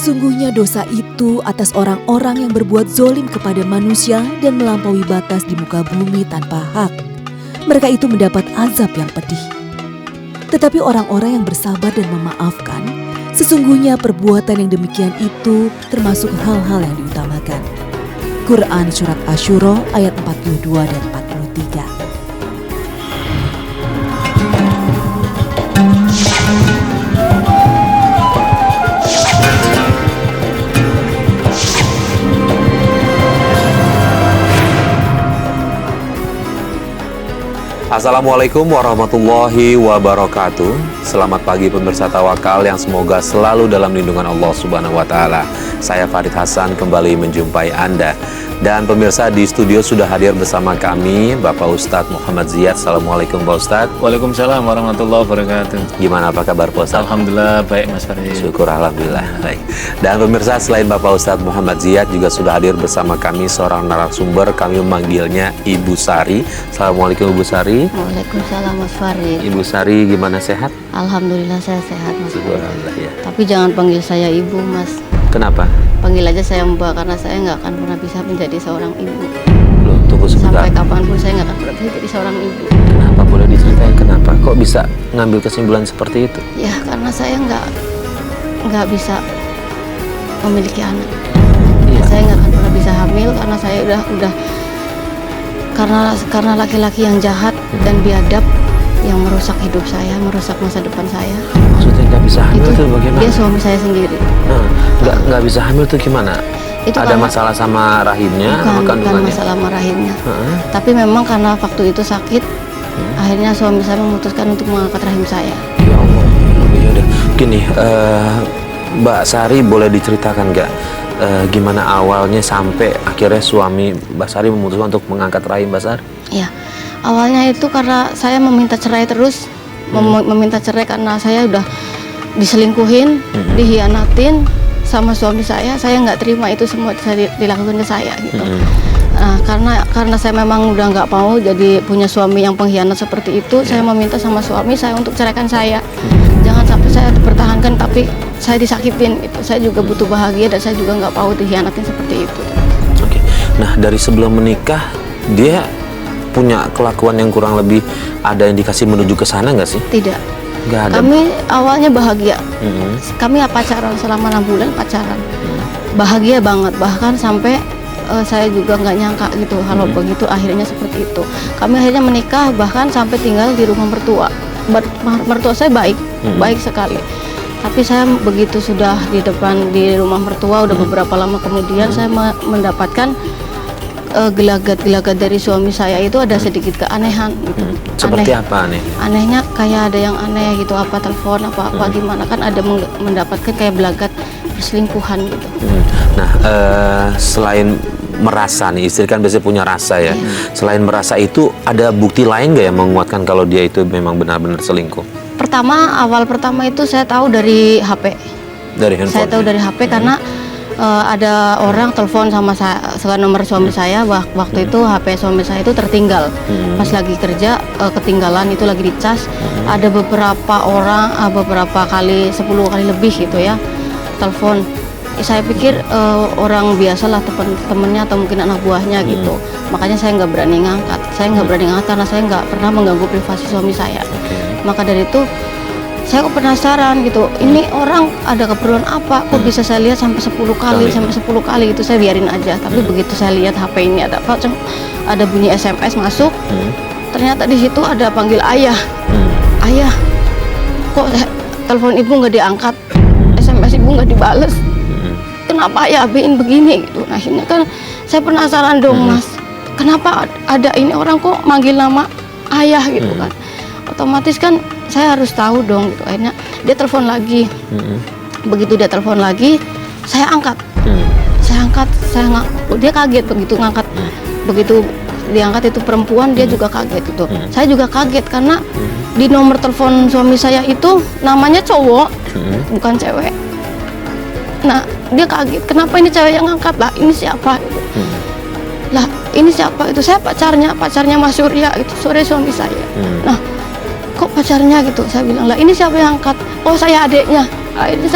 Sesungguhnya dosa itu atas orang-orang yang berbuat zolim kepada manusia dan melampaui batas di muka bumi tanpa hak. Mereka itu mendapat azab yang pedih. Tetapi orang-orang yang bersabar dan memaafkan, sesungguhnya perbuatan yang demikian itu termasuk hal-hal yang diutamakan. Quran Surat Asy-Syura ayat 42 dan 43. Assalamualaikum warahmatullahi wabarakatuh. Selamat pagi pemirsa Tawakal yang semoga selalu dalam lindungan Allah Subhanahu wa taala. Saya Farid Hasan kembali menjumpai Anda. Dan pemirsa, di studio sudah hadir bersama kami Bapak Ustadz Muhammad Ziyad. Assalamualaikum Pak Ustadz. Waalaikumsalam warahmatullahi wabarakatuh. Gimana, apa kabar Pak Ustadz? Alhamdulillah baik Mas Farid. Syukur alhamdulillah baik. Dan pemirsa, selain Bapak Ustadz Muhammad Ziyad juga sudah hadir bersama kami seorang narasumber. Kami memanggilnya Ibu Sari. Assalamualaikum Ibu Sari. Waalaikumsalam Mas Farid. Ibu Sari gimana, sehat? Alhamdulillah saya sehat Mas Farid. Alhamdulillah ya. Tapi jangan panggil saya ibu Mas. Kenapa? Panggil aja saya Mbak, karena saya nggak akan pernah bisa menjadi seorang ibu. Loh, tunggu sebentar. Sampai kapanpun saya nggak akan pernah bisa jadi seorang ibu. Kenapa? Boleh diceritain kenapa? Kok bisa ngambil kesimpulan seperti itu? Ya karena saya nggak bisa memiliki anak. Iya. Saya nggak akan pernah bisa hamil karena saya udah karena laki-laki yang jahat dan biadab yang merusak hidup saya, merusak masa depan saya. Maksudnya nggak bisa hamil tuh bagaimana? Dia suami saya sendiri. Nggak bisa hamil tuh gimana? Itu ada masalah sama rahimnya, sama bukan kandungannya? masalah sama rahimnya. Tapi memang karena waktu itu sakit, akhirnya suami saya memutuskan untuk mengangkat rahim saya. Ya Allah, ya udah. Gini, Mbak Sari boleh diceritakan nggak gimana awalnya sampai akhirnya suami Mbak Sari memutuskan untuk mengangkat rahim Mbak Sari? Ya, awalnya itu karena saya meminta cerai terus, meminta cerai karena saya udah diselingkuhin, dihianatin sama suami saya nggak terima itu semua dilakukan ke saya gitu. Nah, karena saya memang udah nggak mau jadi punya suami yang pengkhianat seperti itu, saya meminta sama suami saya untuk ceraikan saya. Jangan sampai saya dipertahankan tapi saya disakitin itu. Saya juga butuh bahagia dan saya juga nggak mau dihianatin seperti itu. Oke. Nah, dari sebelum menikah dia punya kelakuan yang kurang lebih ada indikasi menuju ke sana nggak sih? Tidak. Nggak ada. Kami awalnya bahagia. Kami pacaran selama 6 bulan pacaran. Bahagia banget, bahkan sampai saya juga nggak nyangka gitu kalau begitu akhirnya seperti itu. Kami akhirnya menikah bahkan sampai tinggal di rumah mertua. Mertua saya baik, baik sekali. Tapi saya begitu sudah di rumah mertua udah beberapa lama kemudian saya mendapatkan gelagat-gelagat dari suami saya itu ada sedikit keanehan gitu. Seperti apa aneh? Anehnya kayak ada yang aneh gitu, apa telepon apa gimana, kan ada mendapatkan kayak gelagat perselingkuhan gitu. Nah, selain merasa nih, istri kan biasanya punya rasa ya. Selain merasa itu ada bukti lain nggak yang menguatkan kalau dia itu memang benar-benar selingkuh? Awal pertama itu saya tahu dari HP. Dari handphone? Saya tahu dari HP karena ada orang telepon sama saya, nomor suami saya. Waktu itu HP suami saya itu tertinggal. Pas lagi kerja ketinggalan, itu lagi dicas. Ada beberapa orang, beberapa kali, 10 kali lebih gitu ya, telepon. Saya pikir orang biasalah, temennya atau mungkin anak buahnya gitu. Makanya saya nggak berani ngangkat. Saya nggak berani ngangkat karena saya nggak pernah mengganggu privasi suami saya. Maka dari itu saya kok penasaran gitu, ini orang ada keperluan apa, kok bisa saya lihat sampai 10 kali itu. Saya biarin aja. Tapi begitu saya lihat HP ini ada bunyi SMS masuk, ternyata di situ ada panggil ayah. Ayah, kok telepon ibu nggak diangkat, SMS ibu nggak dibales, kenapa ayah abein begini gitu. Nah, akhirnya kan saya penasaran dong, Mas, kenapa ada ini orang kok manggil nama ayah gitu kan. Otomatis kan saya harus tahu dong gitu. Akhirnya dia telepon lagi. Begitu dia telepon lagi, saya angkat. Dia kaget begitu ngangkat. Begitu diangkat itu perempuan, dia juga kaget gitu. Saya juga kaget karena di nomor telepon suami saya itu namanya cowok, bukan cewek. Nah, dia kaget, kenapa ini cewek yang ngangkat lah, ini siapa gitu. Lah, ini siapa itu? Saya pacarnya Mas Surya, itu sore suami saya. Nah, kok pacarnya gitu? Saya bilang, lah ini siapa yang angkat? Oh, saya adiknya. Akhirnya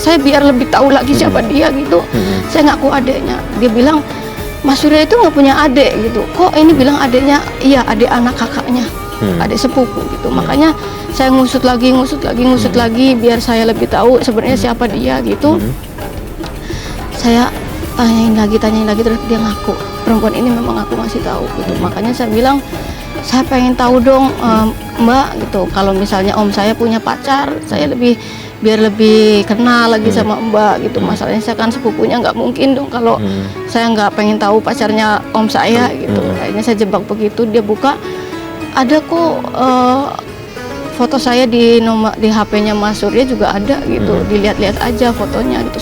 saya biar lebih tahu lagi siapa dia gitu. Saya ngaku adiknya. Dia bilang Mas Surya itu nggak punya adik gitu. Kok ini bilang adiknya? Iya, adik anak kakaknya, adik sepupu gitu. Makanya saya ngusut lagi biar saya lebih tahu sebenarnya siapa dia gitu. Saya tanyain lagi terus dia ngaku perempuan ini memang aku masih tahu gitu. Makanya saya bilang saya pengen tahu dong Mbak gitu, kalau misalnya om saya punya pacar, saya biar lebih kenal lagi sama Mbak gitu. Masalahnya saya kan sepupunya, nggak mungkin dong kalau saya nggak pengen tahu pacarnya om saya gitu. Akhirnya saya jebak begitu, dia buka, ada kok foto saya di HP-nya Mas Surya juga ada gitu, dilihat-lihat aja fotonya gitu.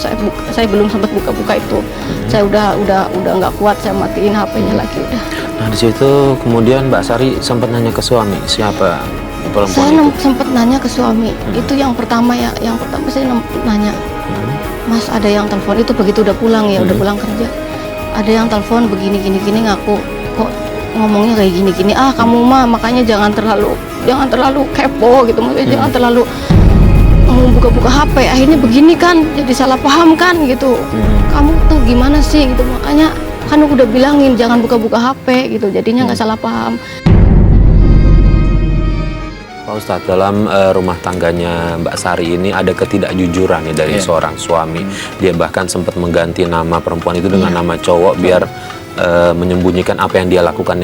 Saya belum sempat buka-buka itu, saya udah nggak kuat, saya matiin HP-nya lagi udah. Nah di situ kemudian Mbak Sari sempat nanya ke suami siapa perempuan Saya itu? sempat nanya ke suami, itu yang pertama ya, saya nanya, Mas ada yang telepon itu begitu udah pulang ya, udah pulang kerja, ada yang telepon begini ngaku kok ngomongnya kayak gini, kamu mah makanya jangan terlalu kepo gitu, maksudnya jangan terlalu mau buka-buka HP, akhirnya begini kan, jadi salah paham kan gitu. Kamu tuh gimana sih gitu, makanya kan udah bilangin jangan buka-buka HP gitu, jadinya nggak salah paham. Pak Ustadz, dalam rumah tangganya Mbak Sari ini ada ketidakjujuran ya dari seorang suami. Dia bahkan sempat mengganti nama perempuan itu dengan nama cowok biar menyembunyikan apa yang dia lakukan.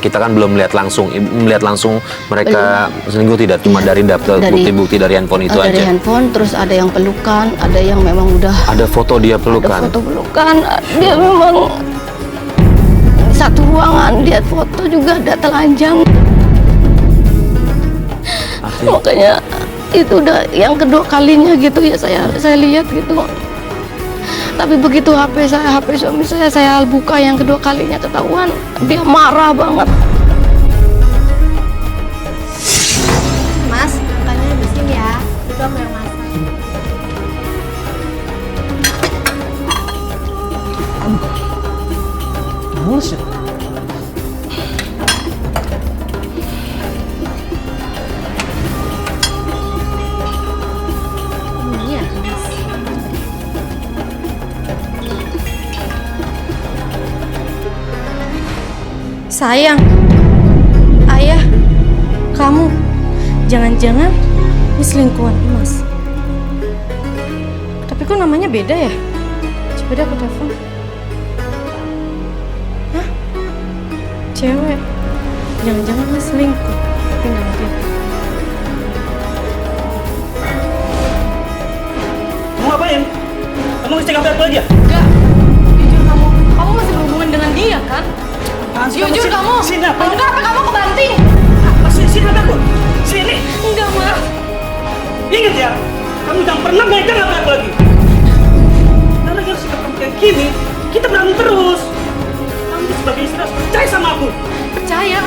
Kita kan belum melihat langsung mereka selingkuh, tidak cuma dari daftar bukti-bukti dari handphone itu dari aja. Handphone, terus ada yang pelukan, ada yang memang udah Ada foto dia pelukan. ada foto pelukan, dia memang satu ruangan, dia foto juga ada telanjang. Makanya itu udah yang kedua kalinya gitu ya saya lihat gitu. Tapi begitu HP suami saya buka yang kedua kalinya ketahuan, dia marah banget. Mas, makannya habisin ya. Itu aku yang masak. Mulus ya? Iya, Mas. Sayang, ayah, kamu jangan-jangan ini selingkuhan Mas. Tapi kok namanya beda ya? Coba deh aku telepon. Hah? Cewek? Jangan-jangan Mas selingkuh? Tapi nggak mungkin. Kamu ngapain? Kamu ngecek HP aku aja? Enggak, jujur kamu masih berhubungan dengan dia kan? Jujur kamu? Sini apa? Kalau enggak, apa kamu kebanting? Apa sih? Sini HP aku. Sini. Enggak, Mas. Ingat ya, kamu jangan pernah megang HP aku lagi. Karena kalau sikap kamu kayak gini, kita berantem terus. Kamu sebagai istri harus percaya sama aku. Percaya?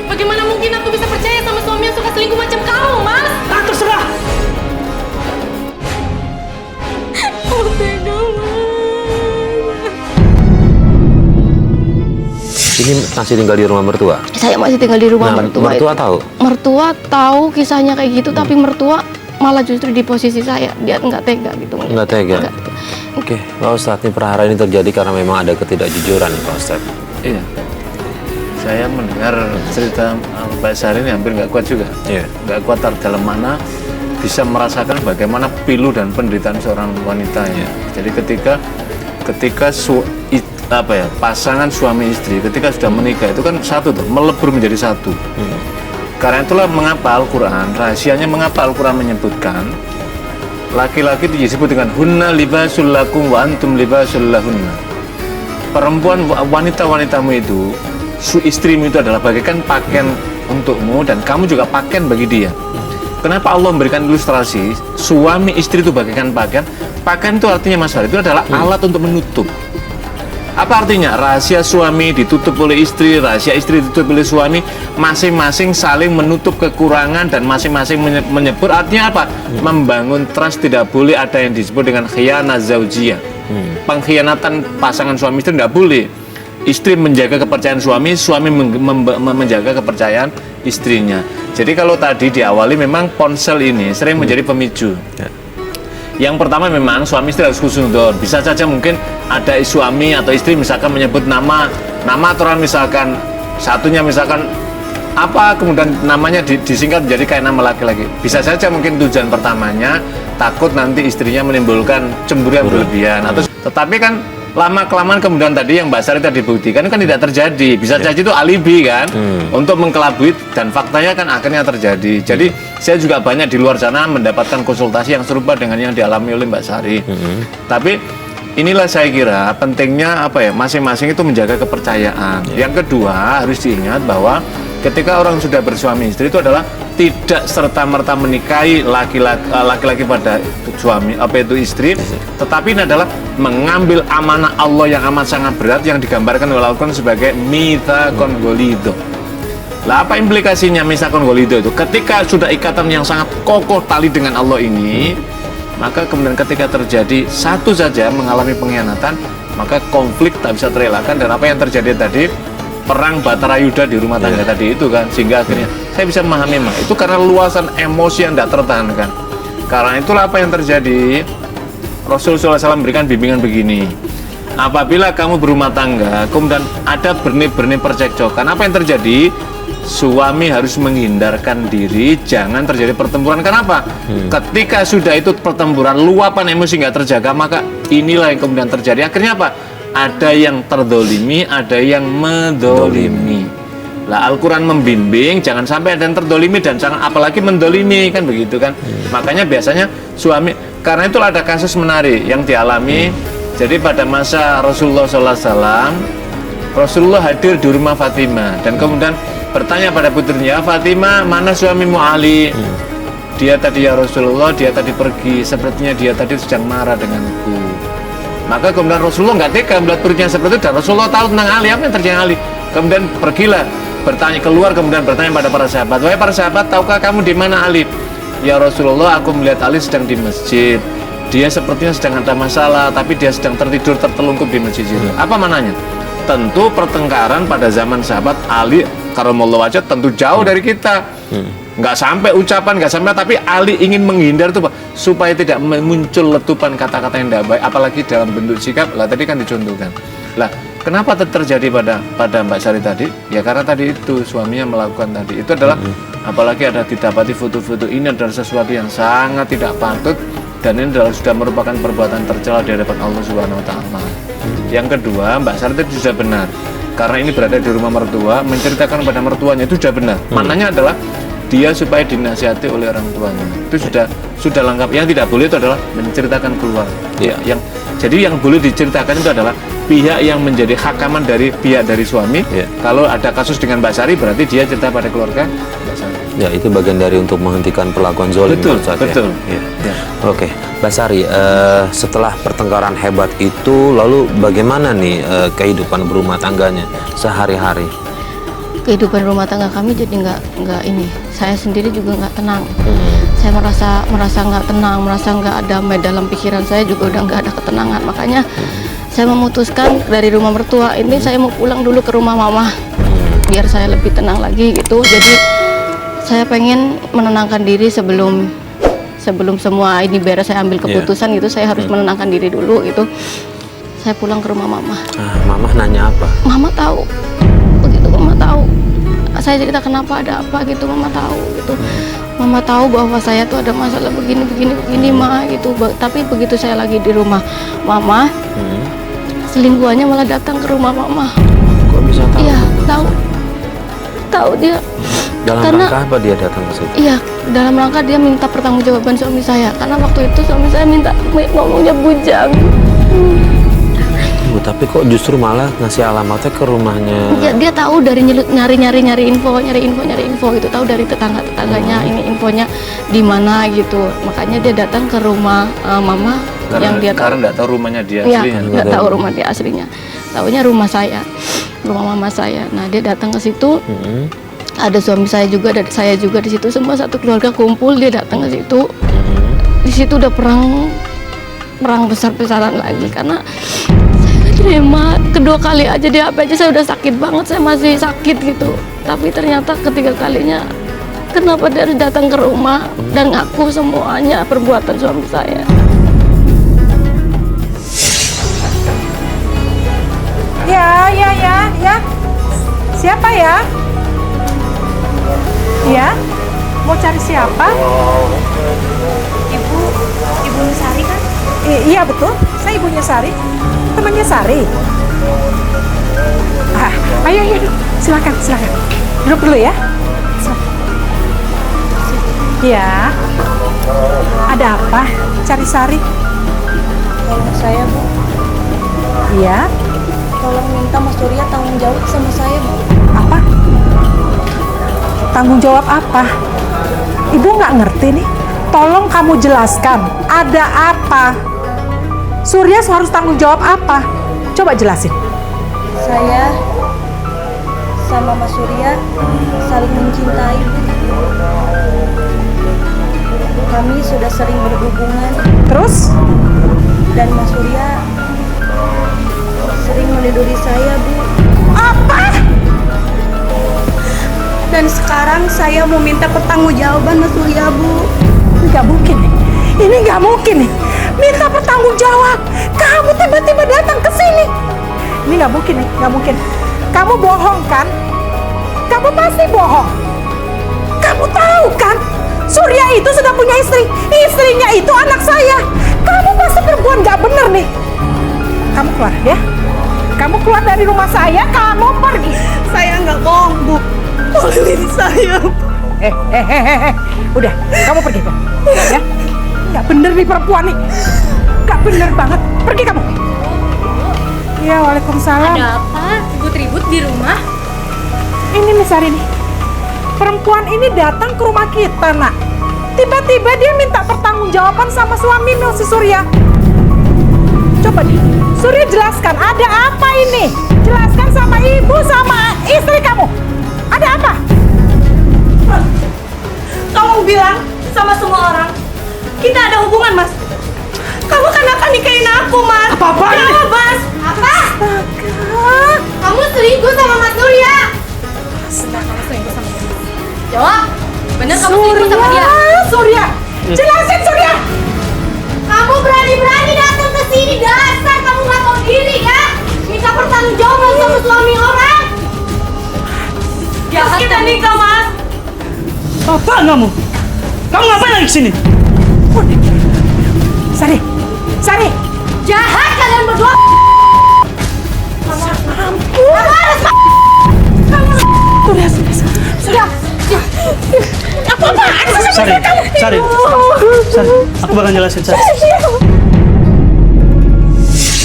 Bagaimana mungkin aku bisa percaya sama suami yang suka selingkuh macam kamu, Mas? Ah, terserah. Oh, tega, Mas. Ini masih tinggal di rumah mertua? Saya masih tinggal di rumah mertua. Mertua itu. tahu? Mertua tahu kisahnya kayak gitu, tapi mertua malah justru di posisi saya, dia nggak tega gitu. Nggak tega? Nggak. Oke, Pak Ustadz, ini perhara ini terjadi karena memang ada ketidakjujuran Pak Ustadz. Iya. Saya mendengar cerita Mbak Sari ini hampir nggak kuat juga. Iya. Nggak kuat dalam mana bisa merasakan bagaimana pilu dan penderitaan seorang wanita ya. Jadi ketika pasangan suami istri ketika sudah menikah itu kan satu tuh, melebur menjadi satu. Karena itulah mengapa Al-Quran, rahasianya mengapa Al-Quran menyebutkan laki-laki itu disebut dengan hunna libasul lakum wa antum libasul lahunna. Perempuan, wanita-wanitamu itu, istrimu itu adalah bagaikan pakaian untukmu dan kamu juga pakaian bagi dia. Kenapa Allah memberikan ilustrasi suami istri itu bagaikan pakaian? Pakaian itu artinya Mas Farid, itu adalah alat untuk menutup. Apa artinya? Rahasia suami ditutup oleh istri, rahasia istri ditutup oleh suami, masing-masing saling menutup kekurangan dan masing-masing menyebut. Artinya apa? Membangun trust, tidak boleh ada yang disebut dengan khianah zaujiyah. Pengkhianatan pasangan suami istri tidak boleh. Istri menjaga kepercayaan suami, suami menjaga kepercayaan istrinya. Jadi kalau tadi diawali memang ponsel ini sering menjadi pemicu. Yang pertama memang suami istri harus husnuzon. Bisa saja mungkin ada suami atau istri misalkan menyebut nama aturan, misalkan satunya misalkan apa, kemudian namanya disingkat menjadi kayak nama laki-laki. Bisa saja mungkin tujuan pertamanya takut nanti istrinya menimbulkan cemburu yang berlebihan. Tetapi kan lama-kelamaan kemudian tadi yang Mbak Sari tadi buktikan kan tidak terjadi. Bisa saja itu alibi kan untuk mengkelabui, dan faktanya kan akhirnya terjadi. Jadi saya juga banyak di luar sana mendapatkan konsultasi yang serupa dengan yang dialami oleh Mbak Sari. Tapi inilah saya kira pentingnya masing-masing itu menjaga kepercayaan. Yang kedua harus diingat bahwa ketika orang sudah bersuami istri itu adalah tidak serta-merta menikahi laki-laki pada suami istri, tetapi ini adalah mengambil amanah Allah yang amat sangat berat yang digambarkan oleh Al-Quran sebagai mitsaqon ghalidho. Lah apa implikasinya mitsaqon ghalidho itu? Ketika sudah ikatan yang sangat kokoh tali dengan Allah ini, maka kemudian ketika terjadi satu saja mengalami pengkhianatan, maka konflik tak bisa terelakkan, dan apa yang terjadi tadi, perang Batara Yuda di rumah tangga tadi itu kan, sehingga akhirnya saya bisa memahami itu karena luasan emosi yang tidak tertahankan. Karena itulah apa yang terjadi, Rasulullah SAW berikan bimbingan begini: apabila kamu berumah tangga kemudian ada benih-benih percekcokan, apa yang terjadi? Suami harus menghindarkan diri, jangan terjadi pertempuran. Kenapa? Ketika sudah itu pertempuran, luapan emosi nggak terjaga, maka inilah yang kemudian terjadi. Akhirnya apa? Ada yang terdolimi, ada yang mendolimi. Lah Al-Quran membimbing jangan sampai ada yang terdolimi dan jangan apalagi mendolimi, kan begitu kan. Makanya biasanya suami, karena itulah ada kasus menarik yang dialami. Jadi pada masa Rasulullah SAW, Rasulullah hadir di rumah Fatimah dan kemudian bertanya pada putrinya, Fatimah, mana suamimu Ali? Dia tadi ya Rasulullah, dia tadi pergi, sepertinya dia tadi sedang marah denganku. Maka kemudian Rasulullah nggak tega melihat putrinya seperti itu, dan Rasulullah tahu tentang Ali, apa yang terjadi dengan Ali. Kemudian pergilah, keluar kemudian bertanya pada para sahabat, wahai para sahabat, tahukah kamu di mana Ali? Ya Rasulullah, aku melihat Ali sedang di masjid. Dia sepertinya sedang ada masalah, tapi dia sedang tertidur tertelungkup di masjid itu. Apa mananya? Tentu pertengkaran pada zaman sahabat, Ali karamallahu wajhah tentu jauh dari kita. Nggak sampai ucapan, nggak sampai, tapi Ali ingin menghindar itu supaya tidak muncul letupan kata-kata yang tidak baik, apalagi dalam bentuk sikap. Lah tadi kan dicontohkan. Lah kenapa terjadi pada Mbak Sari tadi? Ya karena tadi itu suaminya melakukan tadi itu adalah apalagi ada didapati foto-foto, ini adalah sesuatu yang sangat tidak patut, dan ini adalah sudah merupakan perbuatan tercela di hadapan Allah Subhanahu wa taala. Yang kedua, Mbak Sari itu sudah benar. Karena ini berada di rumah mertua, menceritakan pada mertuanya itu sudah benar. Maknanya adalah dia supaya dinasihati oleh orang tuanya. Itu sudah lengkap. Yang tidak boleh itu adalah menceritakan keluar. Jadi yang boleh diceritakan itu adalah pihak yang menjadi hakaman dari pihak dari suami. Kalau ada kasus dengan Mbak Sari, berarti dia cerita pada keluarga Mbak Sari. Ya, itu bagian dari untuk menghentikan perlakuan zalim. Betul. Oke, Mbak Sari, setelah pertengkaran hebat itu, lalu bagaimana nih kehidupan berumah tangganya sehari-hari? Kehidupan rumah tangga kami jadi nggak ini. Saya sendiri juga nggak tenang. Saya merasa nggak tenang, merasa nggak damai dalam pikiran saya, juga udah nggak ada ketenangan. Makanya saya memutuskan dari rumah mertua ini saya mau pulang dulu ke rumah mama, biar saya lebih tenang lagi gitu. Jadi saya pengen menenangkan diri sebelum semua ini beres, saya ambil keputusan gitu. Saya harus menenangkan diri dulu gitu. Saya pulang ke rumah mama. Mama nanya apa? Mama tahu. Begitu mama tahu, saya cerita kenapa ada apa gitu, mama tahu gitu. Mama tahu bahwa saya tuh ada masalah begini ma gitu. Tapi begitu saya lagi di rumah mama, selingkuhannya malah datang ke rumah mama. Kok bisa tahu? Iya, tahu dia. Dalam rangka apa dia datang ke situ? Iya, dalam rangka dia minta pertanggungjawaban suami saya. Karena waktu itu suami saya ngomongnya bujang. Tapi kok justru malah ngasih alamatnya ke rumahnya? Ya, dia tahu dari nyari info itu, tahu dari tetangganya ini infonya di mana gitu. Makanya dia datang ke rumah mama yang dia karena nggak tahu rumahnya dia aslinya. Iya, nggak tahu rumah dia aslinya. Taunya rumah saya, rumah mama saya. Nah, dia datang ke situ. Ada suami saya juga, dan saya juga di situ, semua satu keluarga kumpul. Dia datang ke situ. Di situ udah perang besar-besaran lagi, karena terima kedua kali aja di HP aja saya udah sakit banget, saya masih sakit gitu. Tapi ternyata ketiga kalinya, kenapa dia harus datang ke rumah dan ngaku semuanya perbuatan suami saya. Ya. Siapa ya? Ya? Mau cari siapa? Ibu Nusari kan? Iya betul, saya ibunya Sari. Temannya Sari. Ayo, silakan. Duduk dulu ya. Iya. Ada apa? Cari Sari? Tolong saya, Bu. Iya. Tolong minta Mas Surya tanggung jawab sama saya, Bu. Apa? Tanggung jawab apa? Ibu nggak ngerti nih. Tolong kamu jelaskan. Ada apa? Surya harus tanggung jawab apa? Coba jelasin. Saya sama Mas Surya saling mencintai, Bu. Kami sudah sering berhubungan Terus? dan Mas Surya sering meniduri saya, Bu. Apa? Dan sekarang saya mau minta pertanggungjawaban Mas Surya, Bu. Ini nggak mungkin nih. Ini nggak mungkin nih. Minta pertanggung jawab. Kamu tiba-tiba datang ke sini. Ini nggak mungkin nih, nggak mungkin. Kamu bohong kan? Kamu pasti bohong. Kamu tahu kan? Surya itu sudah punya istri. Istrinya itu anak saya. Kamu pasti perempuan nggak bener nih. Kamu keluar ya. Kamu keluar dari rumah saya. Kamu pergi. Saya nggak bohong, Bu. Tolongin saya, Bu. Udah, kamu pergi kan? Ya, nggak bener nih perempuan nih. Nggak bener banget. Pergi kamu. Iya, waalaikumsalam. Ada apa? Ribut-ribut di rumah? Ini nih Sari nih. Perempuan ini datang ke rumah kita, Nak. Tiba-tiba dia minta pertanggungjawaban sama suamimu, si Surya. Coba deh, Surya jelaskan, ada apa ini? Jelaskan sama ibu, sama istri kamu. Ada apa? Tolong bilang sama semua orang, kita ada hubungan, Mas. Kamu kan akan nikahin aku, Mas. Apa-apaan ini? Jawab, Mas. Apa? Astaga. Kamu selingkuh sama Mas Surya. Jawab. Bener kamu selingkuh sama dia? Surya. Jelasin, Surya. Kamu berani-berani datang ke sini, dasar kamu nggak tahu diri ya? Minta pertanggungjawaban sama suami orang. Jahat kita nikah, Mas. Apaan kamu? Kamu ngapain lagi sini? Sari. Jahat kalian berdua. Ampun. Sudah. Apa-apaan sih sama kamu? Sari, aku bakal jelasin, Sari.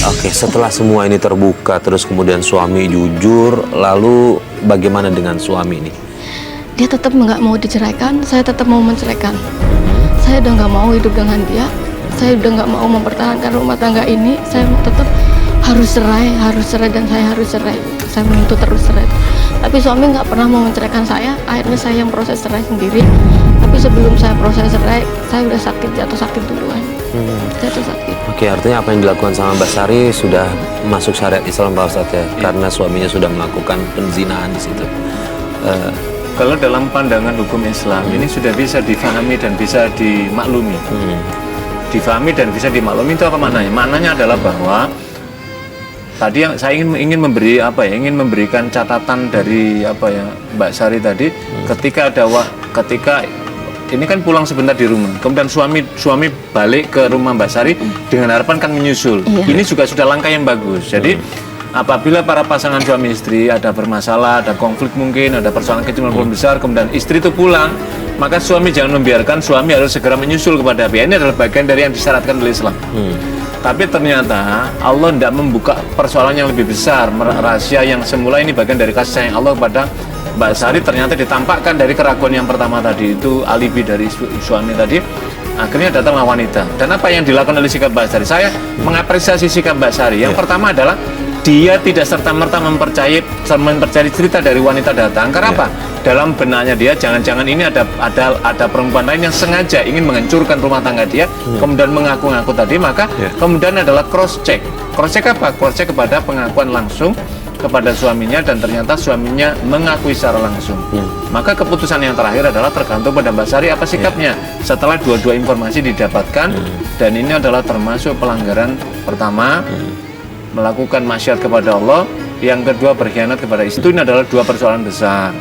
Oke, setelah semua ini terbuka, terus kemudian suami jujur, lalu bagaimana dengan suami ini? Dia tetap nggak mau diceraikan, saya tetap mau menceraikan. Saya udah nggak mau hidup dengan dia, saya udah nggak mau mempertahankan rumah tangga ini. Saya tetap harus cerai dan saya harus cerai. Saya menuntut terus cerai. Tapi suami nggak pernah mau menceraikan saya. Akhirnya saya yang proses cerai sendiri. Tapi sebelum saya proses cerai, saya udah jatuh sakit duluan. Jatuh sakit. Oke, artinya apa yang dilakukan sama Mbak Sari sudah masuk syariat Islam, Pak Ustadz ya? Karena suaminya sudah melakukan penzinahan di situ. Kalau dalam pandangan hukum Islam ini sudah bisa difahami dan bisa dimaklumi. Difahami dan bisa dimaklumi itu apa maknanya? Maknanya adalah bahwa tadi yang saya ingin memberikan catatan dari Mbak Sari tadi, ketika ini kan pulang sebentar di rumah, kemudian suami balik ke rumah Mbak Sari dengan harapan kan menyusul. Iya. Ini juga sudah langkah yang bagus. Jadi apabila para pasangan suami istri ada bermasalah, ada konflik mungkin, ada persoalan kecil maupun besar, kemudian istri itu pulang, maka suami jangan membiarkan, suami harus segera menyusul kepada dia. Ini adalah bagian dari yang disyaratkan oleh Islam. Tapi ternyata Allah tidak membuka persoalan yang lebih besar, rahasia yang semula ini bagian dari kasih sayang Allah kepada Mbak Sari ternyata ditampakkan dari keraguan yang pertama tadi, itu alibi dari suami tadi. Akhirnya datanglah wanita. Dan apa yang dilakukan oleh sikap Mbak Sari? Saya mengapresiasi sikap Mbak Sari. Yang pertama adalah dia tidak serta-merta mempercayai cerita dari wanita datang. Karena apa? Dalam benaknya dia, jangan-jangan ini ada perempuan lain yang sengaja ingin menghancurkan rumah tangga dia, kemudian mengaku-ngaku tadi. Maka kemudian adalah cross check. Cross check apa? Cross check kepada pengakuan langsung kepada suaminya, dan ternyata suaminya mengakui secara langsung. Maka keputusan yang terakhir adalah tergantung pada Mbak Sari apa sikapnya. Setelah dua-dua informasi didapatkan, dan ini adalah termasuk pelanggaran pertama, melakukan maksiat kepada Allah, yang kedua berkhianat kepada istri. Ini adalah dua persoalan besar.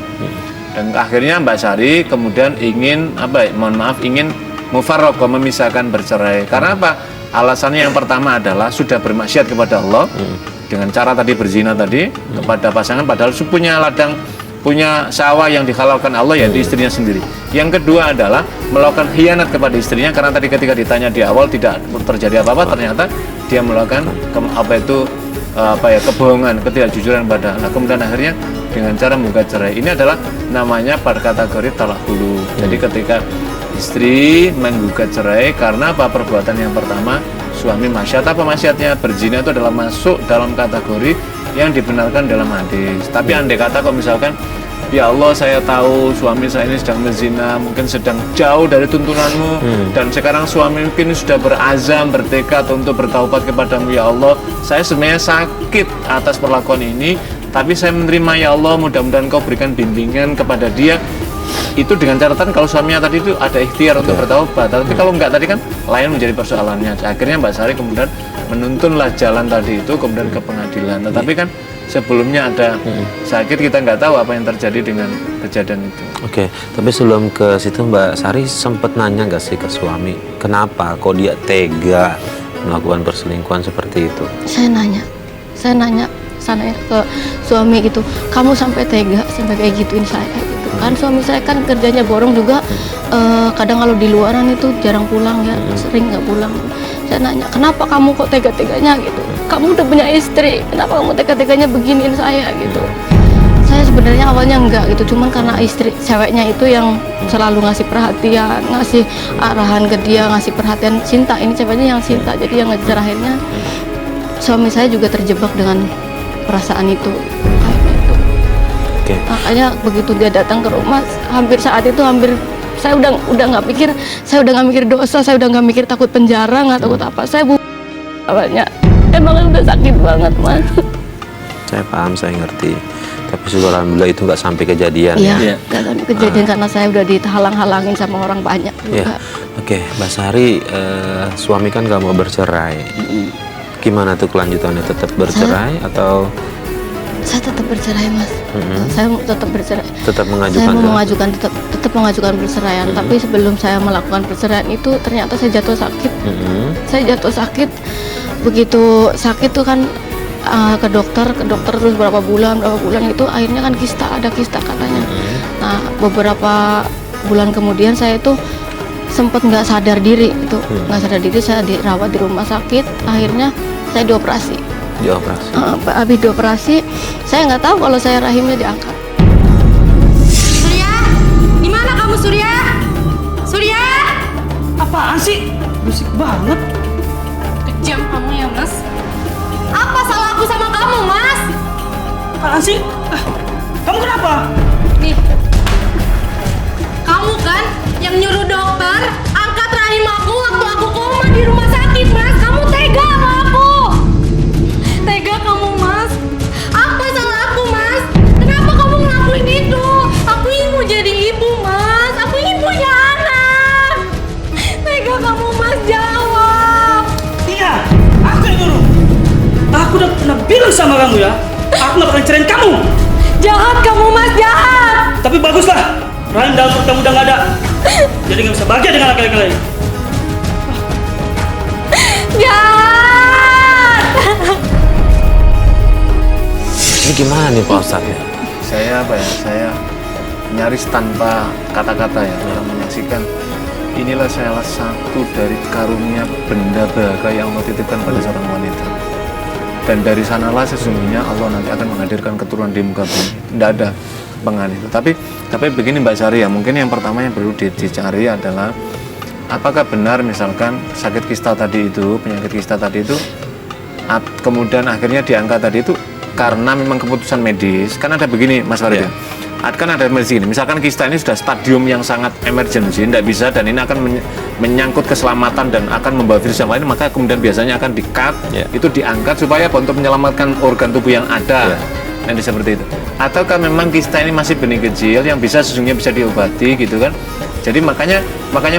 Dan akhirnya Mbak Sari kemudian ingin ingin mufarraqah, memisahkan, bercerai. Karena apa? Alasannya yang pertama adalah sudah bermaksiat kepada Allah dengan cara tadi berzina tadi kepada pasangan, padahal punya ladang, punya sawah yang dihalalkan Allah, yaitu istrinya sendiri. Yang kedua adalah melakukan khianat kepada istrinya, karena tadi ketika ditanya di awal tidak terjadi apa-apa, ternyata dia melakukan kebohongan, ketidakjujuran pada. Nah, kemudian akhirnya dengan cara menggugat cerai. Ini adalah namanya pada kategori talak hulu. Jadi ketika istri menggugat cerai karena apa? Perbuatan yang pertama, suami maksiat. Apa maksiatnya? Berzina itu adalah masuk dalam kategori yang dibenarkan dalam hadis. Tapi andai kata kok misalkan, ya Allah, saya tahu suami saya ini sedang berzina, mungkin sedang jauh dari tuntunanmu, dan sekarang suami mungkin sudah berazam, bertekad untuk bertaubat kepadamu, ya Allah, saya sebenarnya sakit atas perlakuan ini, tapi saya menerima, ya Allah, mudah-mudahan kau berikan bimbingan kepada dia. Itu dengan catatan kalau suaminya tadi itu ada ikhtiar untuk bertaubat. Tapi kalau enggak tadi kan lain menjadi persoalannya. Akhirnya Mbak Sari kemudian menuntunlah jalan tadi itu kemudian ke pengadilan. Tetapi kan sebelumnya ada sakit, kita nggak tahu apa yang terjadi dengan kejadian itu. Oke, tapi sebelum ke situ Mbak Sari sempat nanya nggak sih ke suami, kenapa kok dia tega melakukan perselingkuhan seperti itu? Saya nanya ke suami gitu, kamu sampai tega sampai kayak gituin saya gitu kan. Suami saya kan kerjanya borong juga, kadang kalau di luaran itu jarang pulang ya, sering nggak pulang. Saya nanya, kenapa kamu kok tega-teganya gitu, kamu udah punya istri, kenapa kamu tega-teganya beginiin saya gitu. Saya sebenarnya awalnya enggak gitu, cuman karena istri ceweknya itu yang selalu ngasih perhatian, ngasih arahan ke dia, ngasih perhatian, cinta, ini ceweknya yang cinta, jadi yang ngejar. Akhirnya suami saya juga terjebak dengan perasaan itu. Makanya begitu dia datang ke rumah, saat itu saya udah nggak mikir, saya udah nggak mikir dosa, saya udah nggak mikir takut penjara, nggak takut apa. Saya awalnya emang udah sakit banget, Mas. Saya paham, saya ngerti. Tapi syukur alhamdulillah itu nggak sampai kejadian. Iya, nggak sampai kejadian karena saya udah dihalang-halangin sama orang banyak juga. Oke, Mbak Sari, suami kan nggak mau bercerai. Gimana tuh kelanjutannya? Tetap bercerai atau? Saya tetap bercerai, Mas. Saya tetap bercerai. Tetap mengajukan. Saya mau mengajukan tetap mengajukan perceraian. Tapi sebelum saya melakukan perceraian itu ternyata saya jatuh sakit. Saya jatuh sakit. Begitu sakit tuh kan ke dokter terus berapa bulan itu akhirnya kan ada kista katanya. Nah, beberapa bulan kemudian saya itu sempat nggak sadar diri saya dirawat di rumah sakit. Akhirnya saya dioperasi. Habis dioperasi saya nggak tahu kalau saya rahimnya diangkat. Surya, di mana kamu, Surya? Surya, Apaan sih? Berisik banget. kejam kamu ya, Mas. Apa salah aku sama kamu, Mas? Apaan sih? Kamu kenapa? Nih, kamu kan yang nyuruh dokter angkat rahim aku waktu aku koma di rumah sakit, Mas. Kamu tega sama aku. Tega kamu, Mas. Apa salah aku, Mas? Kenapa kamu ngelakuin itu? Aku ini mau jadi ibu, Mas. Aku ini punya anak. Tega kamu, Mas. Jawab. Iya, aku yang nyuruh. Aku udah pernah bilang sama kamu ya, aku gak bakal cerain kamu. Jahat kamu, Mas. Jahat. Tapi baguslah, rahim dalam perut kamu udah gak ada. Jadi gak bisa bahagia dengan laki-laki lain. Jahat. Ini gimana nih Pak Ustadz? Saya nyaris tanpa kata-kata ya dalam menyaksikan. Inilah salah satu dari karunia benda berharga yang Allah titipkan pada seorang wanita. Dan dari sanalah sesungguhnya Allah nanti akan menghadirkan keturunan di muka bumi. Tidak ada pengan itu. Tapi begini Mbak Sari ya, mungkin yang pertama yang perlu dicari adalah apakah benar misalkan sakit kista tadi itu, penyakit kista tadi itu, kemudian akhirnya diangkat tadi itu karena memang keputusan medis. Kan ada begini Mas Farid ya. Kan ada begini, misalkan kista ini sudah stadium yang sangat emergency, tidak bisa, dan ini akan menyangkut keselamatan dan akan membawa virus yang lain, maka kemudian biasanya akan di-cut, itu diangkat supaya untuk menyelamatkan organ tubuh yang ada. Nanti seperti itu. Ataukah memang kista ini masih benih kecil yang bisa sesungguhnya bisa diobati gitu kan? Jadi makanya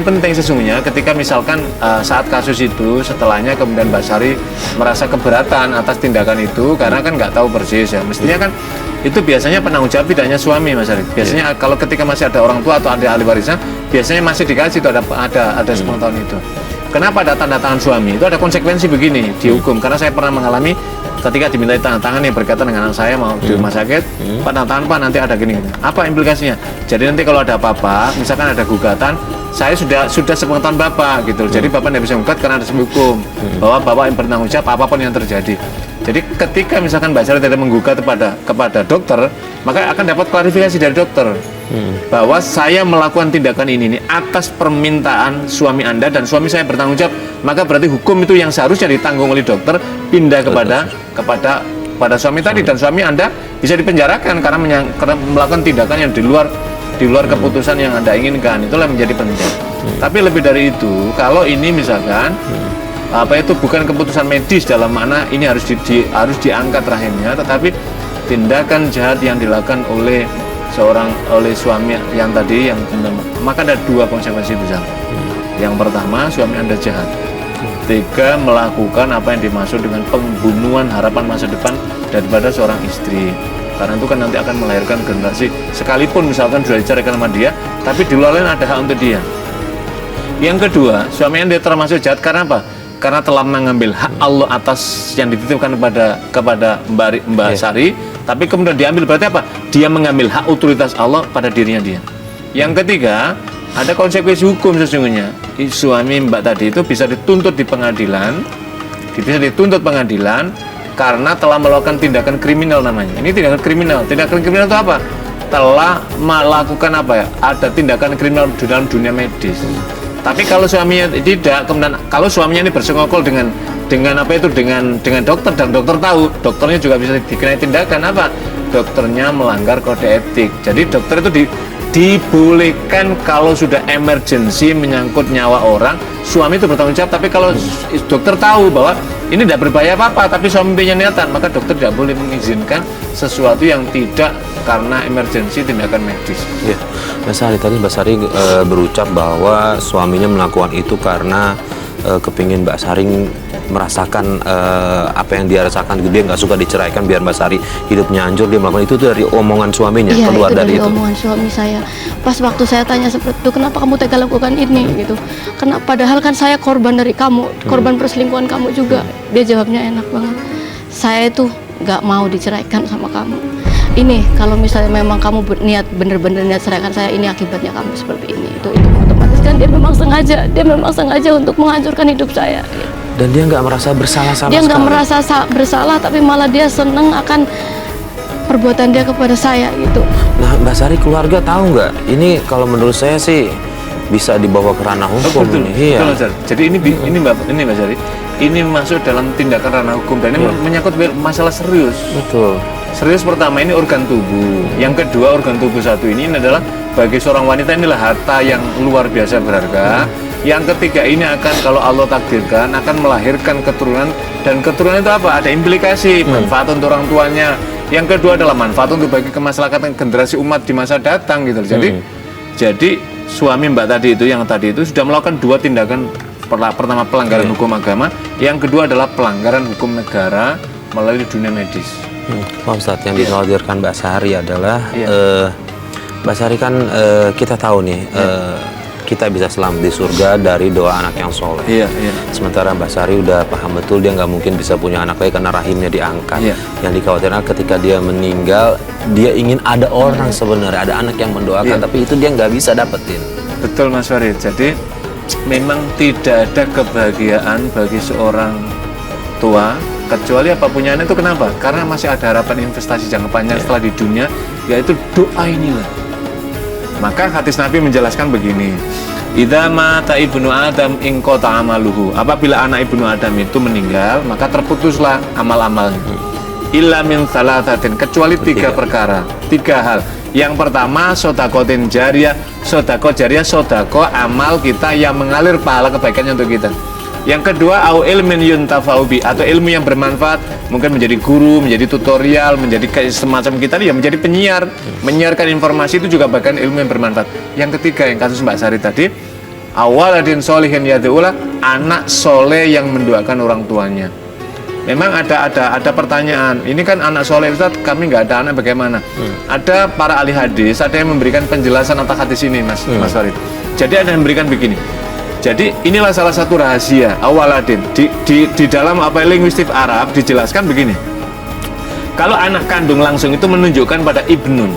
penting sesungguhnya ketika misalkan saat kasus itu setelahnya kemudian Mbak Sari merasa keberatan atas tindakan itu karena kan nggak tahu persis ya. Mestinya kan itu biasanya penanggung jawab tidak hanya suami, Mas Sari. Biasanya kalau ketika masih ada orang tua atau ada ahli warisnya, biasanya masih dikasih itu ada 10 tahun itu. Kenapa ada tanda tangan suami? Itu ada konsekuensi begini dihukum karena saya pernah mengalami ketika dimintai tanda tangan yang berkaitan dengan anak saya mau di rumah sakit, Pak tanda tangan Pak nanti ada gini. Apa implikasinya? Jadi nanti kalau ada apa-apa, misalkan ada gugatan, saya sudah sepengetahuan Bapak gitu. Jadi Bapak tidak bisa menggugat karena ada hukum bahwa Bapak yang bertanggung jawab apapun yang terjadi. Jadi ketika misalkan Mbak Sari tidak menggugat kepada dokter, maka akan dapat klarifikasi dari dokter bahwa saya melakukan tindakan ini atas permintaan suami Anda dan suami saya bertanggung jawab, maka berarti hukum itu yang seharusnya ditanggung oleh dokter pindah kepada suami tadi dan suami Anda bisa dipenjarakan karena melakukan tindakan yang di luar keputusan yang Anda inginkan. Itulah yang menjadi penting. Tapi lebih dari itu, kalau ini misalkan itu bukan keputusan medis dalam makna ini harus diangkat rahimnya, tetapi tindakan jahat yang dilakukan oleh suami yang tadi maka ada 2 konsekuensi besar. Yang pertama, suami Anda jahat, tega melakukan apa yang dimaksud dengan pembunuhan harapan masa depan daripada seorang istri. Karena itu kan nanti akan melahirkan generasi, sekalipun misalkan sudah diceraikan sama dia, tapi di luar lain ada hak untuk dia. Yang kedua, suami Anda termasuk jahat karena apa? Karena telah mengambil hak Allah atas yang dititipkan kepada Mbak Sari, tapi kemudian diambil, berarti apa? Dia mengambil hak otoritas Allah pada dirinya dia. Yang ketiga, ada konsekuensi hukum sesungguhnya. Suami Mbak tadi itu bisa dituntut di pengadilan, karena telah melakukan tindakan kriminal namanya. Ini tindakan kriminal. Tindakan kriminal itu apa? Telah melakukan apa ya? Ada tindakan kriminal di dalam dunia medis. Tapi kalau suaminya tidak, kemudian kalau suaminya ini bersekongkol dengan dokter dan dokter tahu, dokternya juga bisa dikenai tindakan apa? Dokternya melanggar kode etik. Jadi dokter itu dibolehkan kalau sudah emergency menyangkut nyawa orang, suami itu bertanggung jawab. Tapi kalau dokter tahu bahwa ini tidak berbahaya apa-apa, tapi suami punya niatan, maka dokter tidak boleh mengizinkan sesuatu yang tidak karena emergency tindakan medis. Ya, Mbak Sari tadi berucap bahwa suaminya melakukan itu karena kepingin Mbak Sari merasakan apa yang dia rasakan, dia nggak suka diceraikan biar Mbak Sari hidupnya hancur, dia melakukan itu dari omongan suaminya, iya, keluar dari itu. Omongan suami saya. Pas waktu saya tanya seperti itu, kenapa kamu tega lakukan ini gitu? Karena padahal kan saya korban dari kamu, korban perselingkuhan kamu juga. Dia jawabnya enak banget. Saya itu nggak mau diceraikan sama kamu. Ini kalau misalnya memang kamu bener-bener niat ceraikan saya, ini akibatnya kamu seperti ini. Itu otomatis kan dia memang sengaja untuk menghancurkan hidup saya. Gitu. Dan dia nggak merasa bersalah sama sekali. Dia nggak merasa bersalah, tapi malah dia seneng akan perbuatan dia kepada saya gitu. Nah, Mbak Sari, keluarga tahu nggak? Ini kalau menurut saya sih bisa dibawa ke ranah hukum. Betul, ini. Iya. Betul, jadi ini Mbak Sari, ini masuk dalam tindakan ranah hukum dan ini menyangkut masalah serius. Betul. Serius, pertama ini organ tubuh. Yang kedua, organ tubuh satu ini adalah bagi seorang wanita inilah harta yang luar biasa berharga. Yang ketiga ini akan, kalau Allah takdirkan, akan melahirkan keturunan, dan keturunan itu apa? Ada implikasi, manfaat untuk orang tuanya. Yang kedua adalah manfaat untuk bagi kemaslahatan generasi umat di masa datang gitu. Jadi suami Mbak tadi itu sudah melakukan 2 tindakan. Pertama pelanggaran hukum agama, yang kedua adalah pelanggaran hukum negara melalui dunia medis. Pak Ustadz, yang dikhawatirkan Mbak Sari adalah Mbak Sari kan kita tahu nih kita bisa selamat di surga dari doa anak yang soleh. Sementara Mbak Sari udah paham betul dia nggak mungkin bisa punya anak lagi karena rahimnya diangkat. Yang dikhawatirkan ketika dia meninggal, dia ingin ada orang sebenarnya, ada anak yang mendoakan, tapi itu dia nggak bisa dapetin. Betul Mas Farid. Jadi memang tidak ada kebahagiaan bagi seorang tua kecuali apa punya anak itu. Kenapa? Karena masih ada harapan investasi jangka panjang setelah di dunia, yaitu doa inilah. Maka hadis Nabi menjelaskan begini, idza mata ibnu Adam in qata amaluhu. Apabila anak ibnu Adam itu meninggal, maka terputuslah amal-amalnya. Illa min thalathatin, kecuali 3 perkara, 3 hal. Yang pertama, sodakotin jariyah. Sodako jariyah, sodako amal kita yang mengalir pahala kebaikannya untuk kita. Yang kedua, au ilmin yuntafa'u bi, atau ilmu yang bermanfaat, mungkin menjadi guru, menjadi tutorial, menjadi kayak semacam kita ya, menjadi penyiar, menyiarkan informasi, itu juga bagian ilmu yang bermanfaat. Yang ketiga, yang kasus Mbak Sari tadi, awaladin solihin yad'ulah, anak soleh yang mendoakan orang tuanya. Memang ada pertanyaan, ini kan anak soleh Ustaz, kami nggak ada anak, bagaimana? Ada para ahli hadis, ada yang memberikan penjelasan atas hadis ini, Mas Farid. Jadi ada yang memberikan begini. Jadi inilah salah satu rahasia awaladin di dalam apa linguistik Arab dijelaskan begini. Kalau anak kandung langsung itu menunjukkan pada ibnun.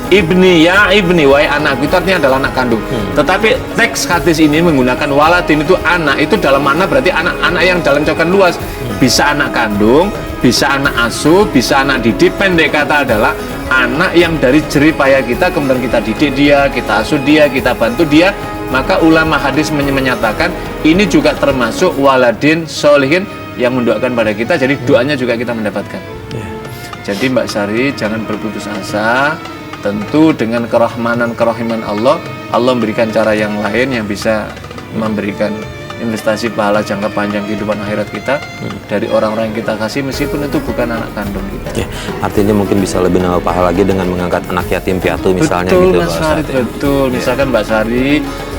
Ibni, ya ibni, wahai anakku, itu artinya adalah anak kandung. Tetapi teks hadis ini menggunakan waladin, itu anak, itu dalam mana berarti anak-anak yang dalam cakupan luas. Bisa anak kandung, bisa anak asuh, bisa anak didik. Pendek kata adalah anak yang dari jerih payah kita, kemudian kita didik dia, kita asuh dia, kita bantu dia. Maka ulama hadis menyatakan ini juga termasuk waladin solihin yang mendoakan pada kita. Jadi doanya juga kita mendapatkan. Jadi Mbak Sari jangan berputus asa. Tentu dengan kerahiman Allah, Allah memberikan cara yang lain yang bisa memberikan investasi pahala jangka panjang kehidupan akhirat kita dari orang-orang yang kita kasih, meskipun itu bukan anak kandung kita. Artinya mungkin bisa lebih nambah pahala lagi dengan mengangkat anak yatim piatu misalnya. Betul, gitu Mas Farid, betul. Misalkan Mbak Sari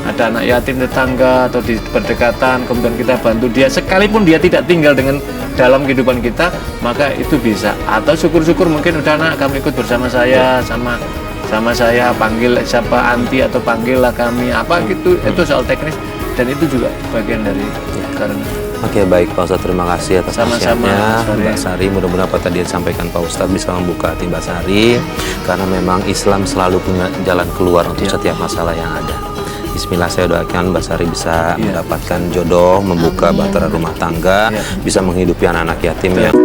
ada anak yatim tetangga atau di berdekatan, kemudian kita bantu dia, sekalipun dia tidak tinggal dengan dalam kehidupan kita, maka itu bisa. Atau syukur-syukur mungkin udah anak kamu ikut bersama saya, sama saya, panggil siapa anti atau panggillah kami apa gitu. Itu soal teknis dan itu juga bagian dari karena. Oke, baik Pak Ustadz, terima kasih atas nasihatnya Mbak Sari. Mudah-mudahan apa tadi yang disampaikan Pak Ustadz bisa membuka hati Mbak Sari, karena memang Islam selalu punya jalan keluar untuk setiap masalah yang ada. Bismillah, saya doakan Mbak Sari bisa mendapatkan jodoh, membuka bahtera rumah tangga, bisa menghidupi anak-anak yatim yang